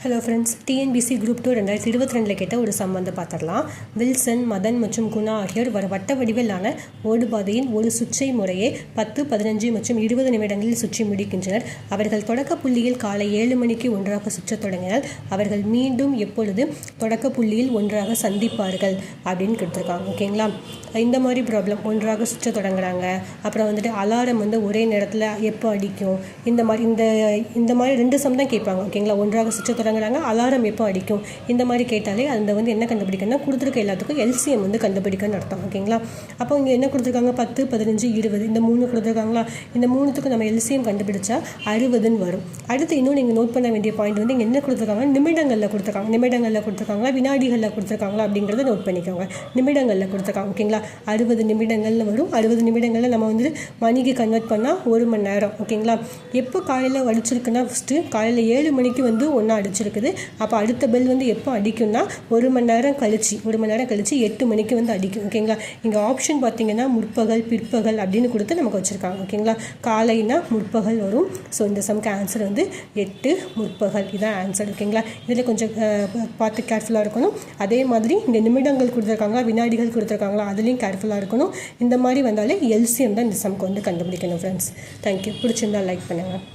Hello friends, TNPSC group 2 2022 கேட்ட ஒரு some வந்து பார்த்துடலாம். வில்சன், மதன் மற்றும் குணா ஆகியோர் வட்ட வடிவிலான ஓடுபாதையின் ஒரு சுற்றை முறையே 10, 15 மற்றும் 20 நிமிடங்களில் சுற்றி முடிக்கின்றனர். அவர்கள் தொடக்க புள்ளியில் காலை 7 மணிக்கு ஒன்றாக சுற்றத் தொடங்கினால் அவர்கள் மீண்டும் எப்பொழுது தொடக்க புள்ளியில் ஒன்றாக சந்திப்பார்கள் அப்படின்னு கொடுத்துருக்காங்க. ஓகேங்களா, இந்த மாதிரி ப்ராப்ளம். ஒன்றாக சுற்ற தொடங்குறாங்க, அப்புறம் வந்துட்டு அலாரம் வந்து ஒரே நேரத்தில் எப்போ அடிக்கும், இந்த மாதிரி 2 சம் தான் கேட்பாங்க. ஓகேங்களா, ஒன்றாக சுற்ற தொடங்குறாங்க, அலாரம் எப்போ அடிக்கும், இந்த மாதிரி கேட்டாலே அந்த வந்து என்ன கண்டுபிடிக்கணும்னா கொடுத்துருக்க எல்லாத்துக்கும் எல்சிஎம் வந்து கண்டுபிடிக்கணும்னு அர்த்தம். ஓகேங்களா, அப்போ இங்கே என்ன கொடுத்துருக்காங்க, 10, 15, 20 இந்த 3 கொடுத்துருக்காங்களா. இந்த 3த்துக்கும் நம்ம எல்சிஎம் கண்டுபிடிச்சா 60ன்னு வரும். அடுத்து இன்னும் நீங்கள் நோட் பண்ண வேண்டிய பாயிண்ட் வந்து இங்கே என்ன கொடுத்துருக்காங்க, நிமிடங்களில் கொடுத்துருக்காங்களா வினாடிகளில் கொடுத்துருக்காங்களா அப்படிங்கிறத நோட் பண்ணிக்கோங்க. நிமிடங்களில் கொடுத்துருக்காங்க. ஓகேங்களா, 60 நிமிடங்கள்னு வரும். 60 நிமிடங்களில் நம்ம வந்து மணிக்கு கன்வெர்ட் பண்ணால் 1 மணி நேரம். ஓகேங்களா, எப்போ காலையில் அடிச்சிருக்குன்னா ஃபஸ்ட்டு காலையில் 7 மணிக்கு வந்து ஒன்றா அடிச்சிருக்குது. அப்போ அடுத்த பெல் வந்து எப்போ அடிக்கும்னா 1 மணி நேரம் கழிச்சு 8 மணிக்கு வந்து அடிக்கும். ஓகேங்களா, இங்கே ஆப்ஷன் பார்த்தீங்கன்னா முற்பகல், பிற்பகல் அப்படின்னு கொடுத்து நமக்கு வச்சுருக்காங்க. ஓகேங்களா, காலைனா முற்பகல் வரும். ஸோ இந்த சம்க்கு ஆன்சர் வந்து 8 முற்பகல், இதான் ஆன்சர். ஓகேங்களா, இதில் கொஞ்சம் பார்த்து கேர்ஃபுல்லாக இருக்கணும். அதே மாதிரி இங்கே நிமிடங்கள் கொடுத்துருக்காங்களா, வினாடிகள் கொடுத்துருக்காங்களா, அதுலேயும் கேர்ஃபுல்லாக இருக்கணும். இந்த மாதிரி வந்தாலே எல்சிஎம் தான் இந்த சம்க்கு வந்து கண்டுபிடிக்கணும். Friends, thank you. பிடிச்சிருந்தால் லைக் பண்ணுங்கள்.